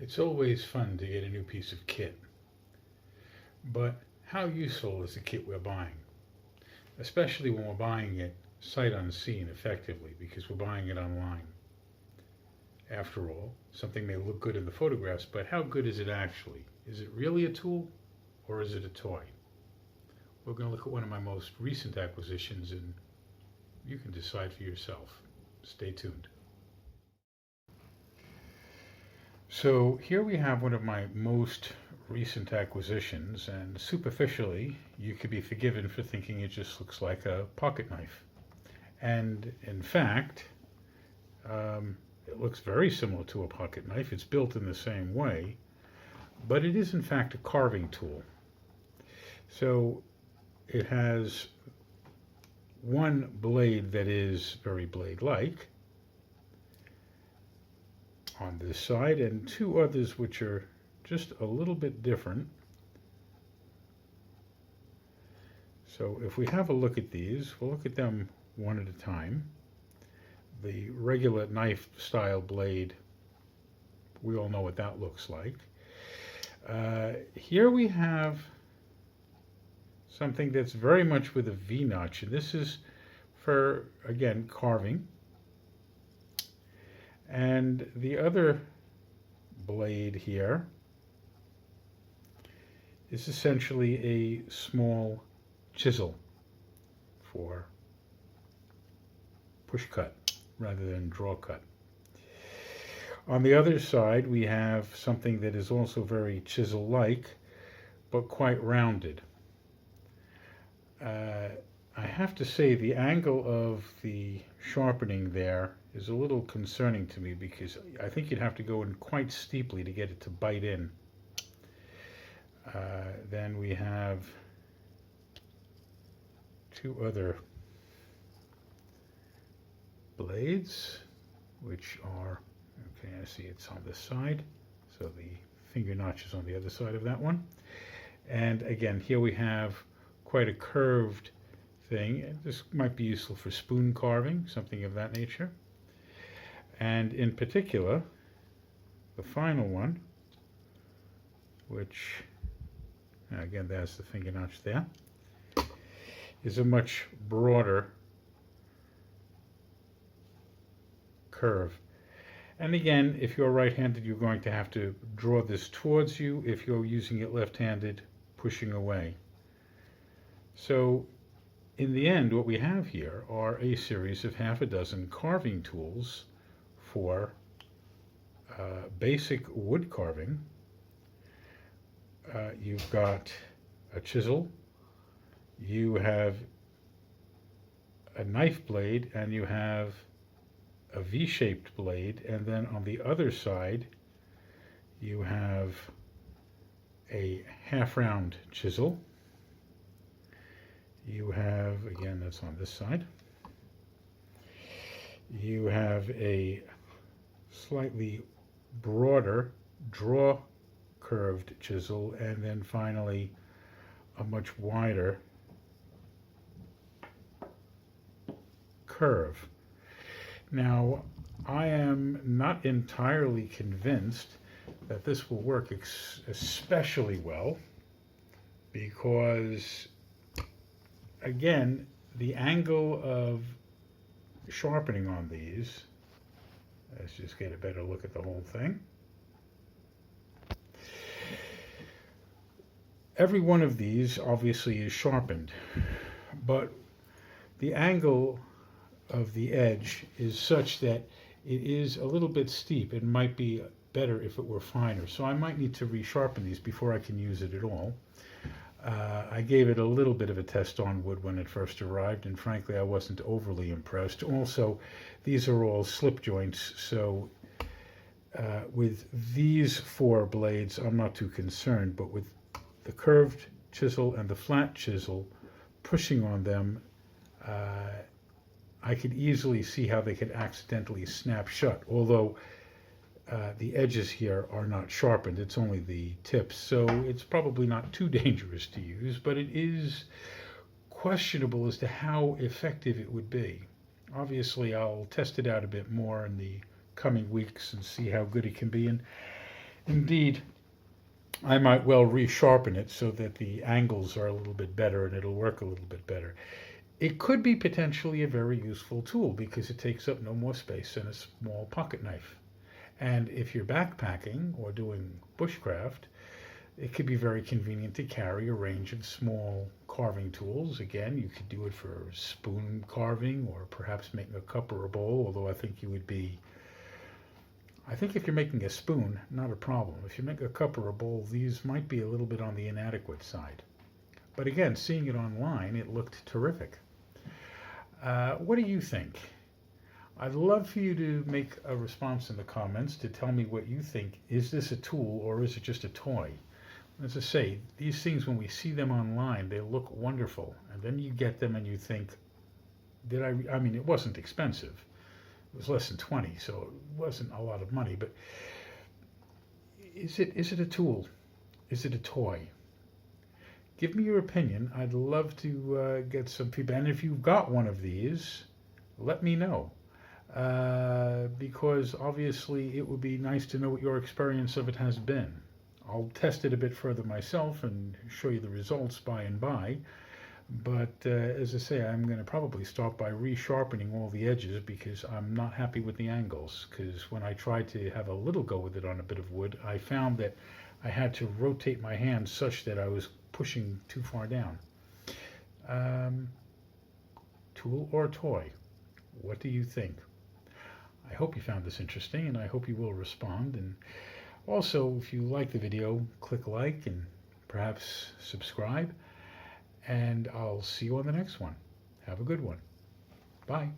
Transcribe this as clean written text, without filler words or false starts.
It's always fun to get a new piece of kit, but how useful is the kit we're buying? Especially when we're buying it sight unseen effectively because we're buying it online. After all, something may look good in the photographs, but how good is it actually? Is it really a tool or is it a toy? We're going to look at one of my most recent acquisitions and you can decide for yourself. Stay tuned. So here we have one of my most recent acquisitions, and superficially, you could be forgiven for thinking it just looks like a pocket knife. And in fact, it looks very similar to a pocket knife. It's built in the same way, but it is in fact a carving tool. So it has one blade that is very blade-like on this side, and two others which are just a little bit different. So if we have a look at these, we'll look at them one at a time. The regular knife style blade, we all know what that looks like. Here we have something that's very much with a V-notch, and this is for, again, carving. And the other blade here is essentially a small chisel for push cut rather than draw cut. On the other side, we have something that is also very chisel-like, but quite rounded. I have to say the angle of the sharpening there is a little concerning to me because I think you'd have to go in quite steeply to get it to bite in. Then we have two other blades, which are, okay, I see it's on this side, so the finger notch is on the other side of that one. And again, here we have quite a curved thing. This might be useful for spoon carving, something of that nature. And in particular, the final one, which, again, there's the finger notch there, is a much broader curve. And again, if you're right-handed, you're going to have to draw this towards you. If you're using it left-handed, pushing away. So in the end, what we have here are a series of half a dozen carving tools for basic wood carving. You've got a chisel, you have a knife blade, and you have a V-shaped blade, and then on the other side you have a half-round chisel. You have, again, that's on this side, you have a slightly broader draw curved chisel, and then finally a much wider curve. Now, I am not entirely convinced that this will work especially well because, again, the angle of sharpening on these, let's just get a better look at the whole thing. Every one of these obviously is sharpened, but the angle of the edge is such that it is a little bit steep. It might be better if it were finer, so I might need to resharpen these before I can use it at all. I gave it a little bit of a test on wood when it first arrived, and frankly I wasn't overly impressed. Also, these are all slip joints, so with these four blades I'm not too concerned, but with the curved chisel and the flat chisel pushing on them, I could easily see how they could accidentally snap shut, although the edges here are not sharpened, it's only the tips, so it's probably not too dangerous to use, but it is questionable as to how effective it would be. Obviously, I'll test it out a bit more in the coming weeks and see how good it can be. And Indeed, I might well resharpen it so that the angles are a little bit better and it'll work a little bit better. It could be potentially a very useful tool because it takes up no more space than a small pocket knife. And if you're backpacking or doing bushcraft, it could be very convenient to carry a range of small carving tools. Again, you could do it for spoon carving or perhaps making a cup or a bowl, although I think if you're making a spoon, not a problem. If you make a cup or a bowl, these might be a little bit on the inadequate side. But again, seeing it online, it looked terrific. What do you think? I'd love for you to make a response in the comments to tell me what you think. Is this a tool or is it just a toy? As I say, these things, when we see them online, they look wonderful. And then you get them and you think, I mean, it wasn't expensive. It was less than 20, so it wasn't a lot of money. But is it a tool? Is it a toy? Give me your opinion. I'd love to get some feedback. And if you've got one of these, let me know. Because obviously it would be nice to know what your experience of it has been. I'll test it a bit further myself and show you the results by and by. But as I say, I'm going to probably start by resharpening all the edges because I'm not happy with the angles. Because when I tried to have a little go with it on a bit of wood, I found that I had to rotate my hand such that I was pushing too far down. Tool or toy? What do you think? I hope you found this interesting and I hope you will respond. And also, if you like the video, click like and perhaps subscribe. And I'll see you on the next one. Have a good one. Bye.